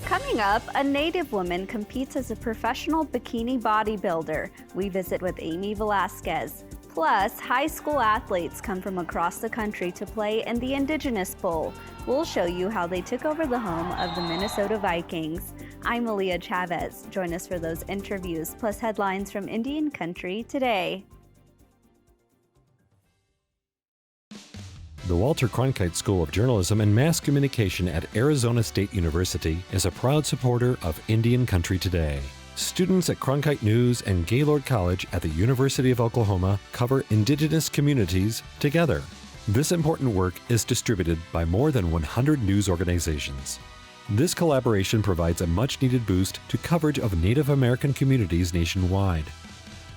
Coming up, a Native woman competes as a professional bikini bodybuilder. We visit with Aimee Velasquez. Plus, high school athletes come from across the country to play in the Indigenous Bowl. We'll show you how they took over the home of the Minnesota Vikings. I'm Aaliyah Chavez. Join us for those interviews, plus headlines from Indian country today. The Walter Cronkite School of Journalism and Mass Communication at Arizona State University is a proud supporter of Indian Country Today. Students at Cronkite News and Gaylord College at the University of Oklahoma cover Indigenous communities together. This important work is distributed by more than 100 news organizations. This collaboration provides a much-needed boost to coverage of Native American communities nationwide.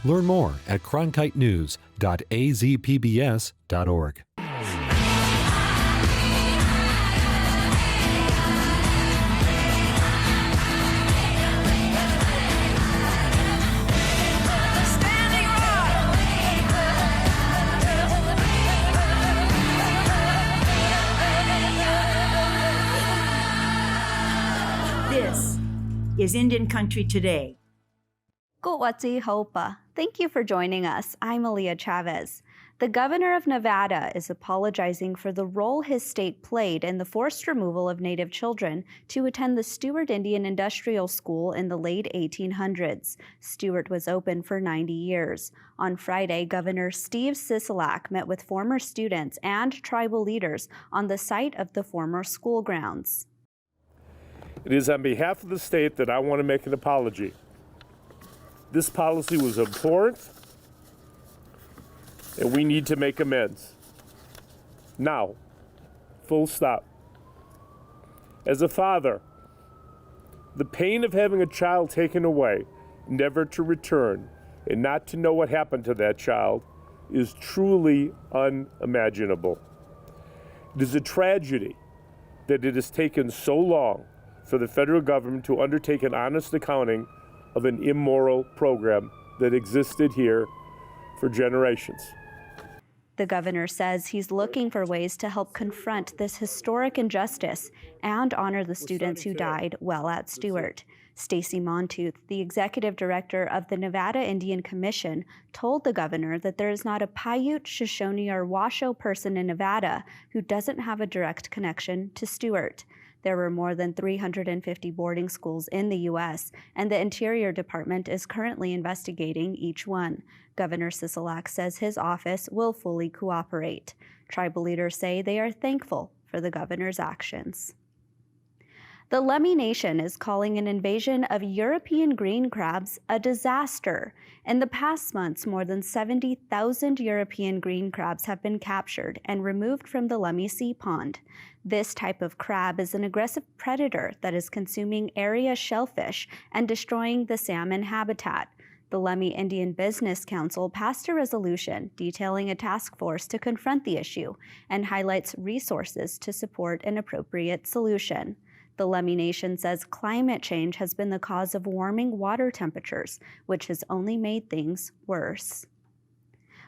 Learn more at cronkitenews.azpbs.org. This is Indian Country Today. Kuwati Hopa. Thank you for joining us. I'm Aaliyah Chavez. The governor of Nevada is apologizing for the role his state played in the forced removal of Native children to attend the Stewart Indian Industrial School in the late 1800s. Stewart was open for 90 years. On Friday, Governor Steve Sisolak met with former students and tribal leaders on the site of the former school grounds. It is on behalf of the state that I want to make an apology. This policy was abhorrent, and we need to make amends. Now, full stop. As a father, the pain of having a child taken away, never to return, and not to know what happened to that child is truly unimaginable. It is a tragedy that it has taken so long for the federal government to undertake an honest accounting of an immoral program that existed here for generations. The governor says he's looking for ways to help confront this historic injustice and honor the students who died while at Stewart. Stacy Montooth, the executive director of the Nevada Indian Commission, told the governor that there is not a Paiute, Shoshone, or Washoe person in Nevada who doesn't have a direct connection to Stewart. There were more than 350 boarding schools in the U.S., and the Interior Department is currently investigating each one. Governor Sisolak says his office will fully cooperate. Tribal leaders say they are thankful for the governor's actions. The Lummi Nation is calling an invasion of European green crabs a disaster. In the past months, more than 70,000 European green crabs have been captured and removed from the Lummi Sea Pond. This type of crab is an aggressive predator that is consuming area shellfish and destroying the salmon habitat. The Lummi Indian Business Council passed a resolution detailing a task force to confront the issue and highlights resources to support an appropriate solution. The Lummi Nation says climate change has been the cause of warming water temperatures, which has only made things worse.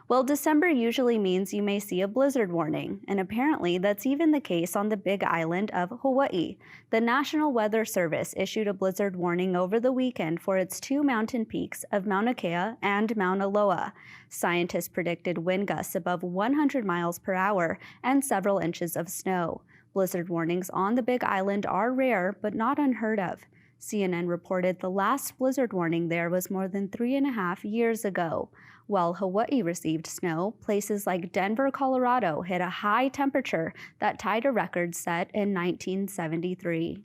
Well, December usually means you may see a blizzard warning, and apparently that's even the case on the Big Island of Hawaii. The National Weather Service issued a blizzard warning over the weekend for its two mountain peaks of Mauna Kea and Mauna Loa. Scientists predicted wind gusts above 100 miles per hour and several inches of snow. Blizzard warnings on the Big Island are rare, but not unheard of. CNN reported the last blizzard warning there was more than 3.5 years ago. While Hawaii received snow, places like Denver, Colorado hit a high temperature that tied a record set in 1973.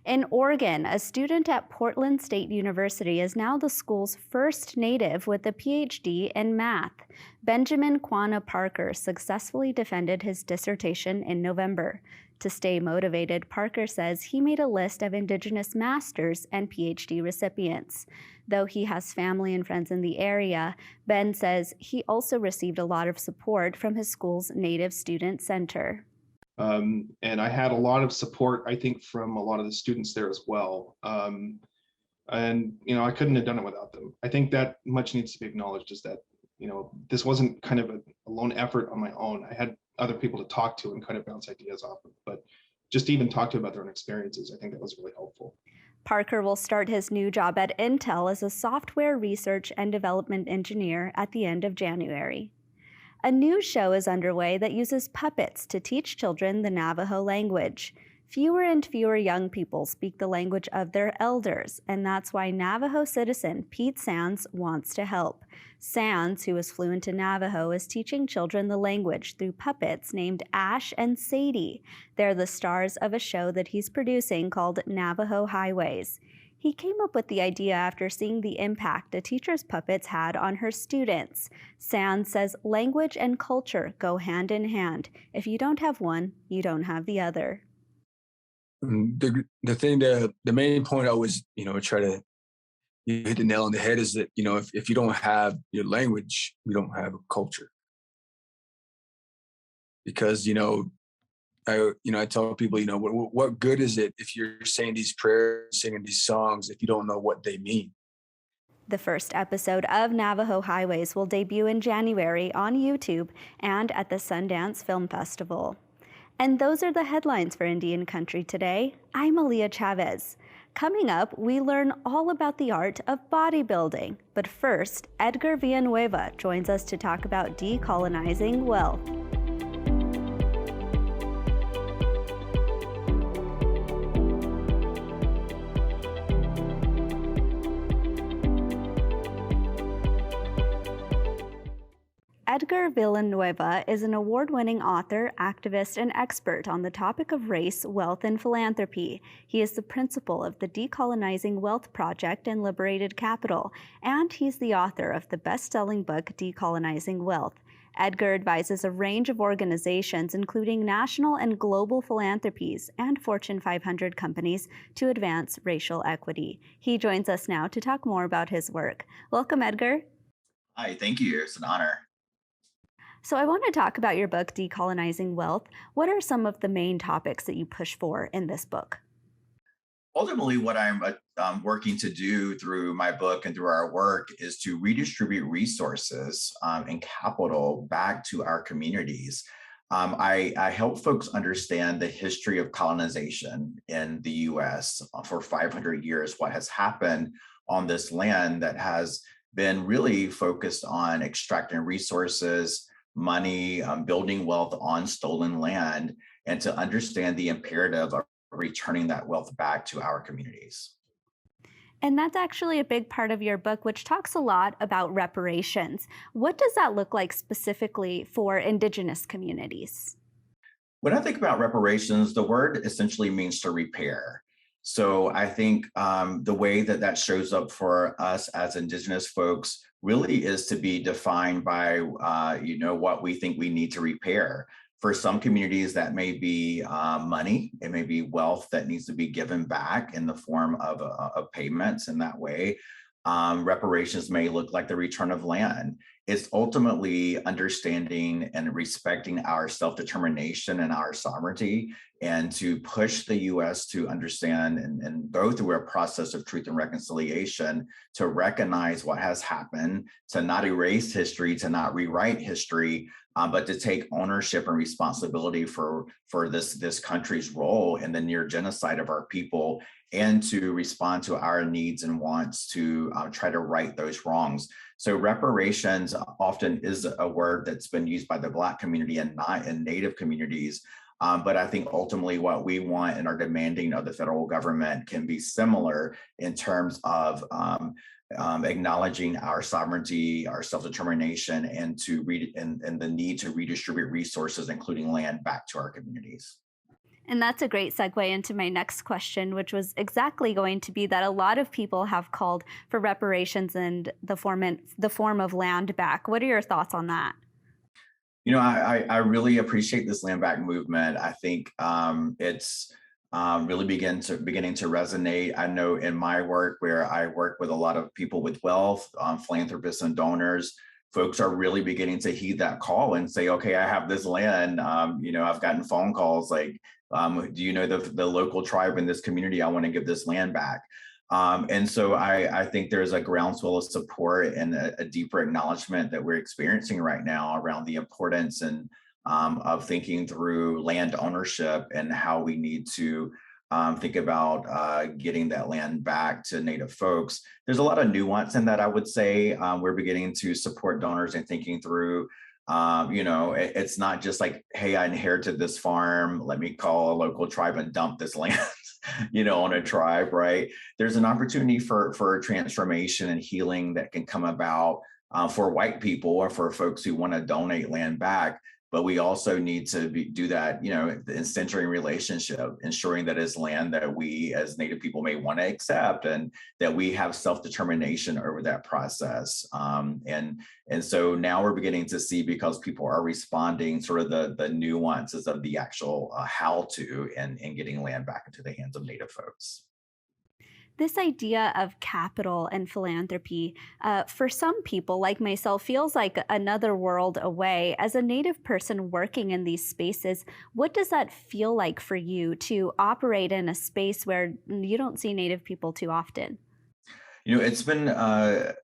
In Oregon, a student at Portland State University is now the school's first Native with a PhD in math. Benjamin Quanah Parker successfully defended his dissertation in November. To stay motivated, Parker says he made a list of Indigenous masters and PhD recipients. Though he has family and friends in the area, Ben says he also received a lot of support from his school's Native Student Center. And I had a lot of support, I think, from a lot of the students there as well. And, I couldn't have done it without them. I think that much needs to be acknowledged, is that, this wasn't kind of a lone effort on my own. I had other people to talk to and kind of bounce ideas off of. But just to even talk to about their own experiences. I think that was really helpful. Parker will start his new job at Intel as a software research and development engineer at the end of January. A new show is underway that uses puppets to teach children the Navajo language. Fewer and fewer young people speak the language of their elders, and that's why Navajo citizen Pete Sands wants to help. Sands, who is fluent in Navajo, is teaching children the language through puppets named Ash and Sadie. They're the stars of a show that he's producing called Navajo Highways. He came up with the idea after seeing the impact a teacher's puppets had on her students. Sands says language and culture go hand in hand. If you don't have one, you don't have the other. The main point I always, try to hit the nail on the head is that, if you don't have your language, you don't have a culture. Because, I tell people, what good is it if you're saying these prayers, singing these songs, if you don't know what they mean? The first episode of Navajo Highways will debut in January on YouTube and at the Sundance Film Festival. And those are the headlines for Indian Country today. I'm Aaliyah Chavez. Coming up, we learn all about the art of bodybuilding. But first, Edgar Villanueva joins us to talk about decolonizing wealth. Edgar Villanueva is an award-winning author, activist, and expert on the topic of race, wealth, and philanthropy. He is the principal of the Decolonizing Wealth Project and Liberated Capital, and he's the author of the best-selling book, Decolonizing Wealth. Edgar advises a range of organizations, including national and global philanthropies and Fortune 500 companies, to advance racial equity. He joins us now to talk more about his work. Welcome, Edgar. Hi, thank you. It's an honor. So I want to talk about your book, Decolonizing Wealth. What are some of the main topics that you push for in this book? Ultimately, what I'm working to do through my book and through our work is to redistribute resources and capital back to our communities. I help folks understand the history of colonization in the U.S. For 500 years, what has happened on this land that has been really focused on extracting resources, money, building wealth on stolen land, and to understand the imperative of returning that wealth back to our communities. And that's actually a big part of your book, which talks a lot about reparations. What does that look like specifically for Indigenous communities? When I think about reparations, the word essentially means to repair. So I think the way that that shows up for us as Indigenous folks really is to be defined by, what we think we need to repair. For some communities, that may be money. It may be wealth that needs to be given back in the form of payments in that way. Reparations may look like the return of land. It's ultimately understanding and respecting our self-determination and our sovereignty, and to push the U.S. to understand and go through a process of truth and reconciliation, to recognize what has happened, to not erase history, to not rewrite history, but to take ownership and responsibility for this country's role in the near genocide of our people, and to respond to our needs and wants to try to right those wrongs. So reparations often is a word that's been used by the Black community and not in Native communities. But I think ultimately what we want and are demanding of the federal government can be similar in terms of acknowledging our sovereignty, our self-determination, and the need to redistribute resources, including land, back to our communities. And that's a great segue into my next question, which was exactly going to be that a lot of people have called for reparations and the form of land back. What are your thoughts on that? I really appreciate this land back movement. I think it's really beginning to resonate. I know in my work, where I work with a lot of people with wealth, philanthropists and donors, folks are really beginning to heed that call and say, okay, I have this land. I've gotten phone calls like, do you know the local tribe in this community? I want to give this land back. And so I think there's a groundswell of support and a deeper acknowledgement that we're experiencing right now around the importance and of thinking through land ownership and how we need to think about getting that land back to Native folks. There's a lot of nuance in that, I would say. We're beginning to support donors and thinking through, it's not just like, hey, I inherited this farm, let me call a local tribe and dump this land, on a tribe, right? There's an opportunity for transformation and healing that can come about for white people or for folks who want to donate land back. But we also need to do that, in centering relationship, ensuring that it's land that we as Native people may want to accept and that we have self-determination over that process. And so now we're beginning to see, because people are responding, sort of the nuances of the actual how to and getting land back into the hands of Native folks. This idea of capital and philanthropy, for some people like myself, feels like another world away. As a Native person working in these spaces, what does that feel like for you to operate in a space where you don't see Native people too often? It's been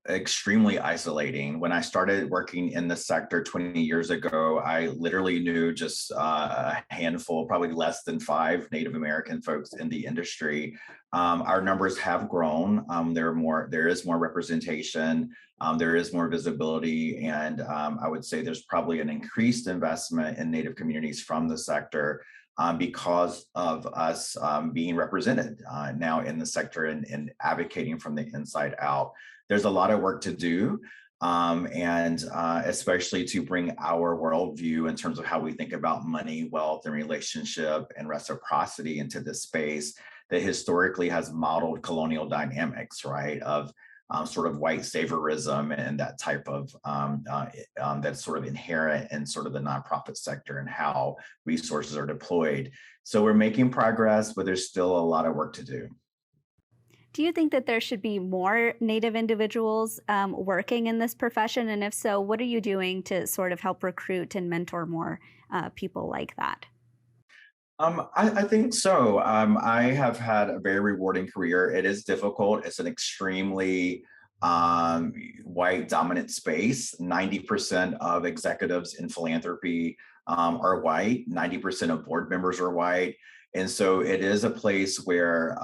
extremely isolating. When I started working in the sector 20 years ago, I literally knew just a handful, probably less than 5 Native American folks in the industry. Our numbers have grown. There is more representation. There is more visibility. And I would say there's probably an increased investment in Native communities from the sector. Because of us being represented now in the sector and advocating from the inside out. There's a lot of work to do, and especially to bring our worldview in terms of how we think about money, wealth, and relationship and reciprocity into this space that historically has modeled colonial dynamics, right? Of sort of white saviorism and that type of that's sort of inherent in sort of the nonprofit sector and how resources are deployed. So we're making progress, but there's still a lot of work to do. Do you think that there should be more Native individuals working in this profession? And if so, what are you doing to sort of help recruit and mentor more people like that? I think so. I have had a very rewarding career. It is difficult. It's an extremely white dominant space. 90% of executives in philanthropy are white. 90% of board members are white. And so it is a place where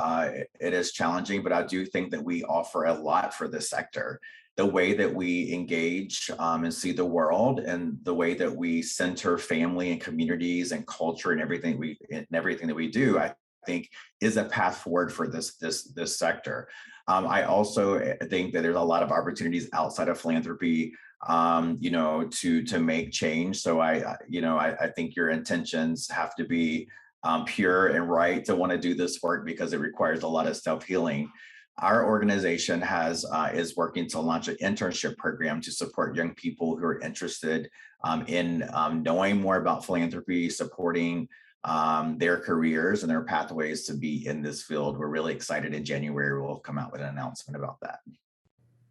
it is challenging, but I do think that we offer a lot for this sector. The way that we engage and see the world, and the way that we center family and communities and culture and everything that we do, I think is a path forward for this sector. I also think that there's a lot of opportunities outside of philanthropy, to make change. So I think your intentions have to be pure and right to want to do this work, because it requires a lot of self-healing. Our organization is working to launch an internship program to support young people who are interested in knowing more about philanthropy, supporting their careers and their pathways to be in this field. We're really excited. In January, we'll come out with an announcement about that.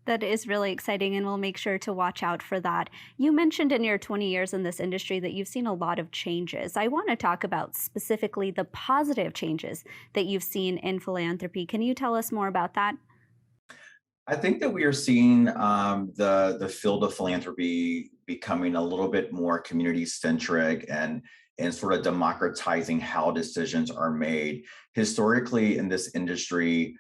That is really exciting, and we'll make sure to watch out for that. You mentioned in your 20 years in this industry that you've seen a lot of changes. I want to talk about specifically the positive changes that you've seen in philanthropy. Can you tell us more about that? I think that we are seeing the field of philanthropy becoming a little bit more community centric and sort of democratizing how decisions are made. Historically, in this industry,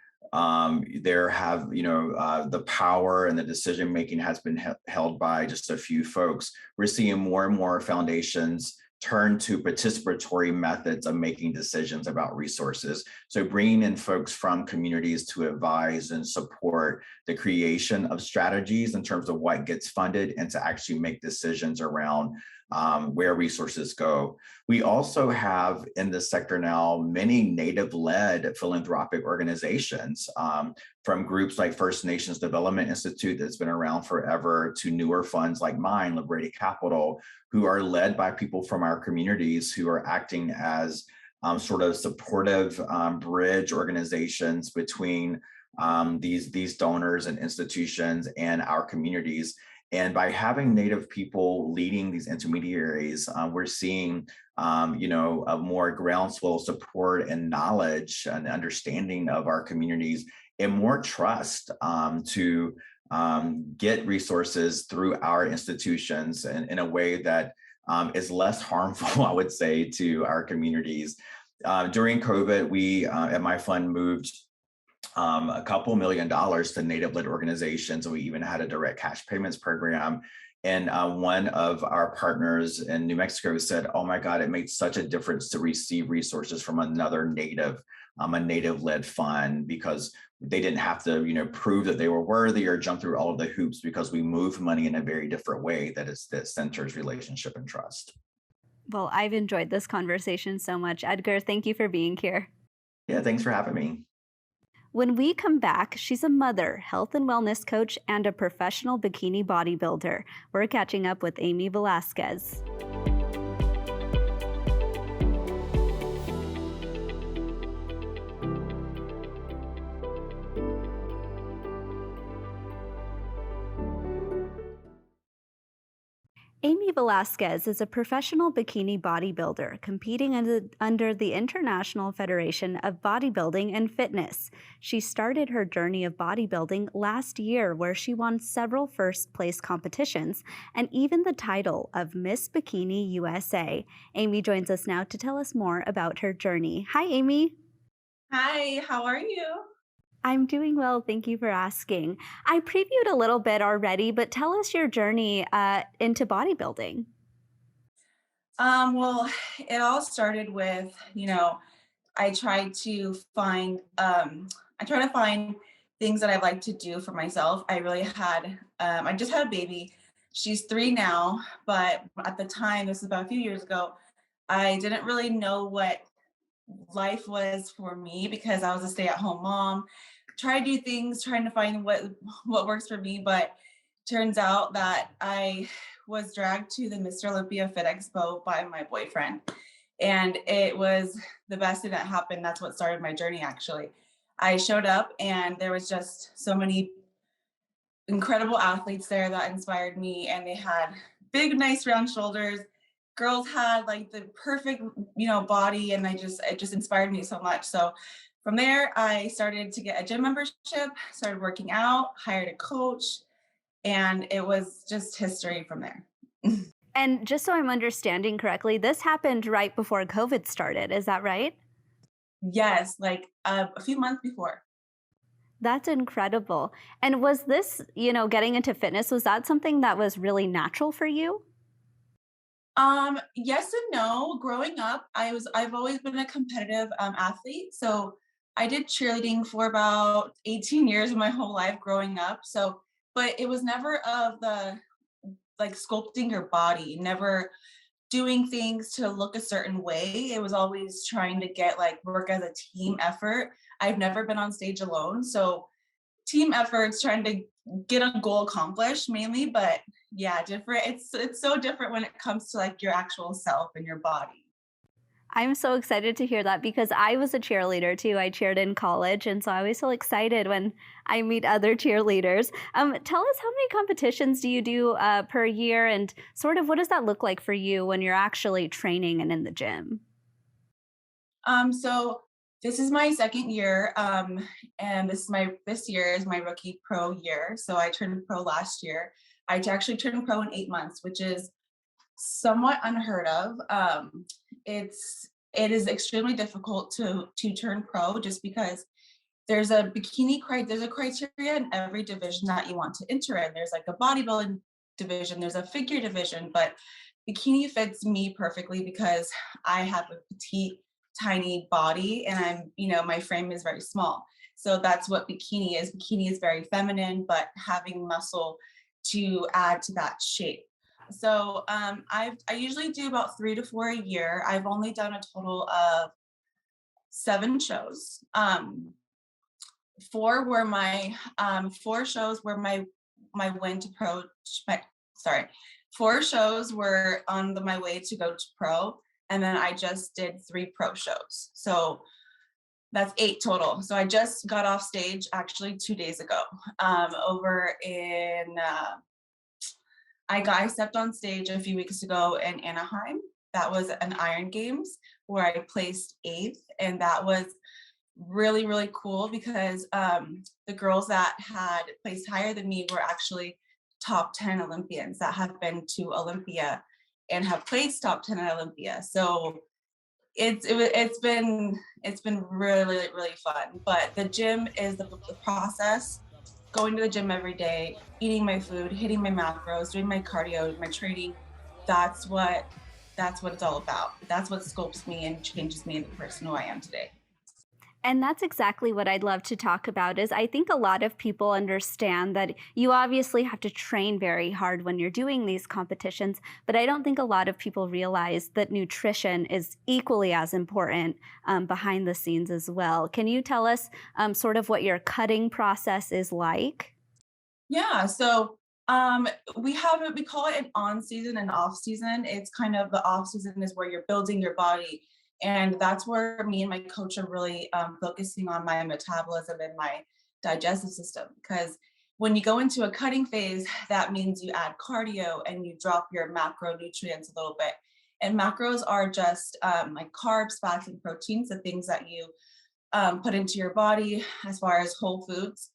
there have, the power and the decision making has been held by just a few folks. We're seeing more and more foundations turn to participatory methods of making decisions about resources. So bringing in folks from communities to advise and support the creation of strategies in terms of what gets funded and to actually make decisions around where resources go. We also have in this sector now many Native-led philanthropic organizations, from groups like First Nations Development Institute that's been around forever to newer funds like mine, Liberated Capital, who are led by people from our communities who are acting as sort of supportive bridge organizations between these donors and institutions and our communities. And by having Native people leading these intermediaries, we're seeing, a more groundswell support and knowledge and understanding of our communities and more trust to get resources through our institutions in a way that is less harmful, I would say, to our communities. During COVID, we at my fund moved a couple $1 million to Native-led organizations. We even had a direct cash payments program. And one of our partners in New Mexico said, "Oh my God, it made such a difference to receive resources from another Native, a Native-led fund, because they didn't have to, prove that they were worthy or jump through all of the hoops, because we move money in a very different way that centers relationship and trust." Well, I've enjoyed this conversation so much. Edgar, thank you for being here. Yeah, thanks for having me. When we come back, she's a mother, health and wellness coach, and a professional bikini bodybuilder. We're catching up with Aimee Velasquez. Aimee Velasquez is a professional bikini bodybuilder competing under the International Federation of Bodybuilding and Fitness. She started her journey of bodybuilding last year, where she won several first-place competitions and even the title of Miss Bikini USA. Aimee joins us now to tell us more about her journey. Hi, Aimee. Hi, how are you? I'm doing well. Thank you for asking. I previewed a little bit already, but tell us your journey into bodybuilding. Well, it all started with, I tried to find, things that I like to do for myself. I really had, I just had a baby. She's 3 now, but at the time, this was about a few years ago, I didn't really know what life was for me because I was a stay-at-home mom. Try to do things, trying to find what works for me, but turns out that I was dragged to the Mr. Olympia Fit Expo by my boyfriend, and it was the best thing that happened. That's what started my journey, actually. I showed up, and there was just so many incredible athletes there that inspired me, and they had big, nice, round shoulders. Girls had like the perfect, body, and it just inspired me so much. So from there, I started to get a gym membership, started working out, hired a coach, and it was just history from there. And just so I'm understanding correctly, this happened right before COVID started. Is that right? Yes, like a few months before. That's incredible. And was this, getting into fitness, was that something that was really natural for you? Yes and no. Growing up, I've always been a competitive athlete. So I did cheerleading for about 18 years of my whole life growing up. So, but it was never of the like sculpting your body, never doing things to look a certain way. It was always trying to get work as a team effort. I've never been on stage alone. So team efforts, trying to get a goal accomplished mainly, but yeah, different. It's so different when it comes to your actual self and your body. I'm so excited to hear that because I was a cheerleader too. I cheered in college, and so I always feel excited when I meet other cheerleaders. Tell us, how many competitions do you do per year, and sort of what does that look like for you when you're actually training and in the gym? So this is my second year, and this year is my rookie pro year. So I turned pro last year. I actually turned pro in 8 months, which is somewhat unheard of. It is extremely difficult to turn pro just because there's a criteria in every division that you want to enter in. There's like a bodybuilding division, there's a figure division, but bikini fits me perfectly because I have a petite, tiny body, and my frame is very small. So that's what bikini is. Bikini is very feminine, but having muscle to add to that shape. So I usually do about 3 to 4 a year. I've only done a total of 7 shows. 4 were my 4 shows were my win to pro. Sorry, 4 shows were on my way to go to pro, and then I just did 3 pro shows. So that's 8 total. So I just got off stage actually 2 days ago over in. I stepped on stage a few weeks ago in Anaheim. That was an Iron Games where I placed 8th, and that was really, really cool because the girls that had placed higher than me were actually top 10 Olympians that have been to Olympia. and have placed top 10 at Olympia. So it's been really, really fun. But the gym is the process. Going to the gym every day, eating my food, hitting my macros, doing my cardio, my training. That's what it's all about. That's what sculpts me and changes me into the person who I am today. And that's exactly what I'd love to talk about. Is I think a lot of people understand that you obviously have to train very hard when you're doing these competitions, but I don't think a lot of people realize that nutrition is equally as important behind the scenes as well. Can you tell us sort of what your cutting process is like? Yeah, so we call it an on season and off season. It's kind of the off season is where you're building your body. And that's where me and my coach are really focusing on my metabolism and my digestive system. Because when you go into a cutting phase, that means you add cardio and you drop your macronutrients a little bit. And macros are just like carbs, fats, and proteins, the things that you put into your body as far as whole foods.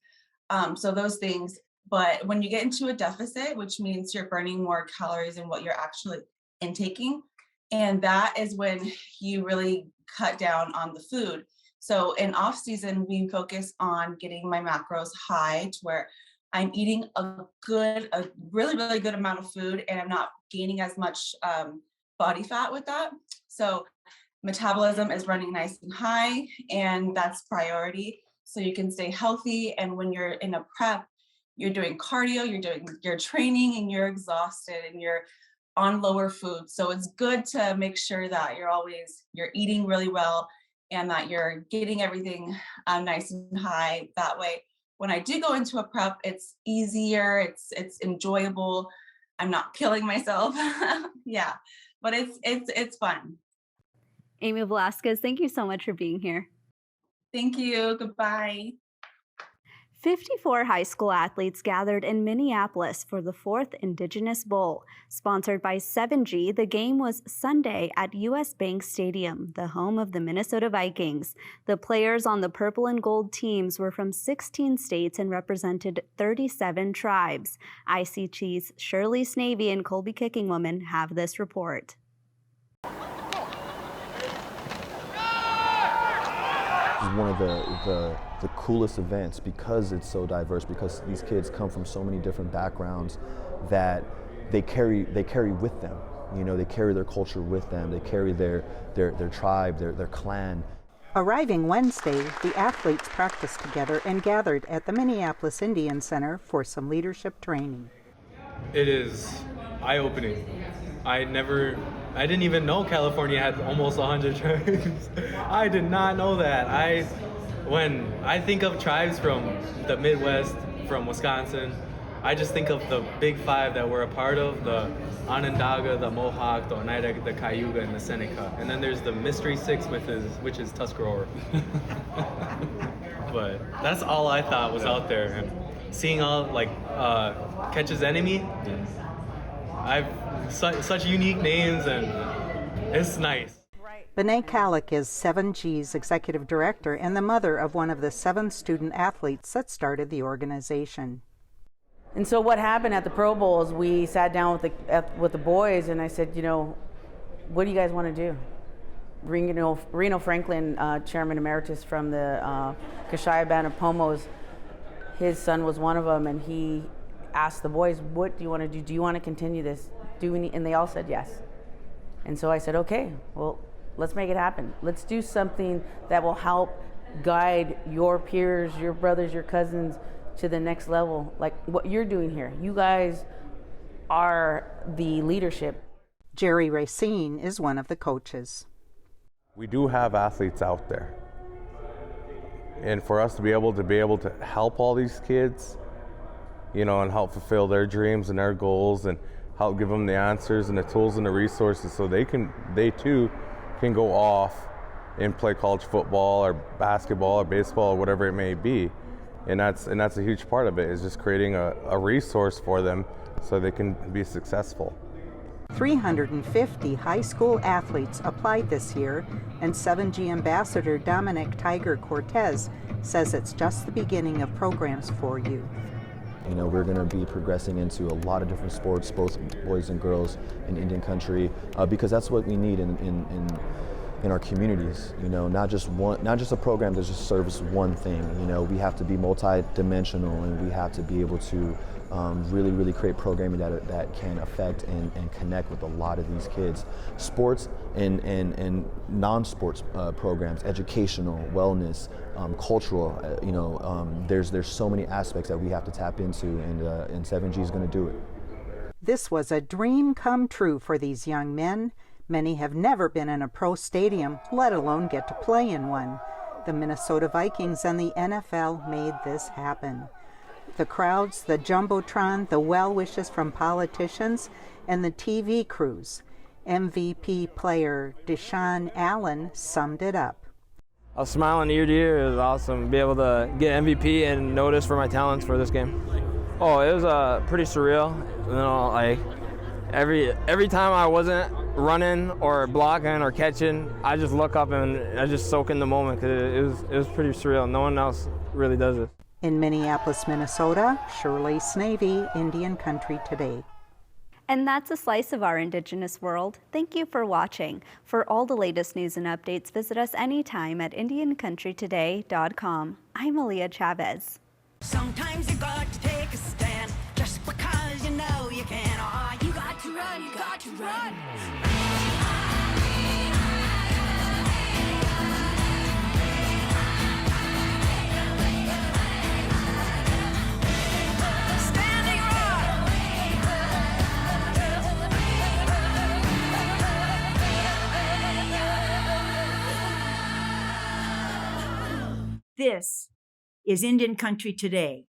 So those things. But when you get into a deficit, which means you're burning more calories than what you're actually intaking, and that is when you really cut down on the food. So in off season, we focus on getting my macros high to where I'm eating a really, really good amount of food, and I'm not gaining as much body fat with that. So metabolism is running nice and high, and that's priority. So you can stay healthy. And when you're in a prep, you're doing cardio, you're doing your training, and you're exhausted and you're on lower food. So it's good to make sure that you're eating really well and that you're getting everything nice and high. That way, when I do go into a prep, it's easier, it's enjoyable. I'm not killing myself. Yeah, but it's fun. Aimee Velasquez, thank you so much for being here. Thank you. Goodbye. 54 high school athletes gathered in Minneapolis for the 4th Indigenous Bowl. Sponsored by 7G, the game was Sunday at US Bank Stadium, the home of the Minnesota Vikings. The players on the purple and gold teams were from 16 states and represented 37 tribes. ICT's Shirley Snavy and Colby Kickingwoman have this report. This is one of the coolest events because it's so diverse, because these kids come from so many different backgrounds that they carry with them. You know, they carry their culture with them. They carry their tribe, their clan. Arriving Wednesday, the athletes practiced together and gathered at the Minneapolis Indian Center for some leadership training. It is eye-opening. I didn't even know California had almost 100 tribes. I did not know that. When I think of tribes from the Midwest, from Wisconsin, I just think of the big five that we're a part of, the Onondaga, the Mohawk, the Oneida, the Cayuga, and the Seneca. And then there's the Mystery Six, which is Tuscarora. But that's all I thought was out there. And seeing all, Catch's Enemy, I've such unique names, and it's nice. Bené Kalik is 7G's executive director and the mother of one of the 7 student athletes that started the organization. And so what happened at the Pro Bowl is we sat down with the boys, and I said, what do you guys want to do? Reno Franklin, chairman emeritus from the Kashaya Band of Pomos, his son was one of them, and he asked the boys, what do you want to do? Do you want to continue this? And they all said yes. And so I said, okay, well, let's make it happen. Let's do something that will help guide your peers, your brothers, your cousins to the next level, like what you're doing here. You guys are the leadership. Jerry Racine is one of the coaches. We do have athletes out there. And for us to be able to help all these kids, and help fulfill their dreams and their goals, and help give them the answers and the tools and the resources so they too can go off and play college football or basketball or baseball or whatever it may be. And that's a huge part of it, is just creating a resource for them so they can be successful. 350 high school athletes applied this year, and 7G ambassador Dominic Tiger Cortez says it's just the beginning of programs for youth. You know, we're going to be progressing into a lot of different sports, both boys and girls in Indian country, because that's what we need in our communities. You know, not just a program that just serves one thing. You know, we have to be multi-dimensional, and we have to be able to really create programming that can affect and connect with a lot of these kids. Sports and non-sports programs, educational, wellness, cultural. You know, there's so many aspects that we have to tap into, and 7G is going to do it. This was a dream come true for these young men. Many have never been in a pro stadium, let alone get to play in one. The Minnesota Vikings and the NFL made this happen. The crowds, the jumbotron, the well wishes from politicians, and the TV crews. MVP player Deshaun Allen summed it up. I was smiling ear to ear. It was awesome to be able to get MVP and noticed for my talents for this game. Oh, it was pretty surreal. You know, like every time I wasn't running or blocking or catching, I just look up and I just soak in the moment, because it was pretty surreal. No one else really does it. In Minneapolis, Minnesota, Shirley Snavy, Indian Country Today. And that's a slice of our Indigenous world. Thank you for watching. For all the latest news and updates, visit us anytime at IndianCountryToday.com. I'm Aaliyah Chavez. Sometimes you got to take a stand just because you know you can. Oh, you got to run, you got to run. Standing rock. This is Indian Country Today.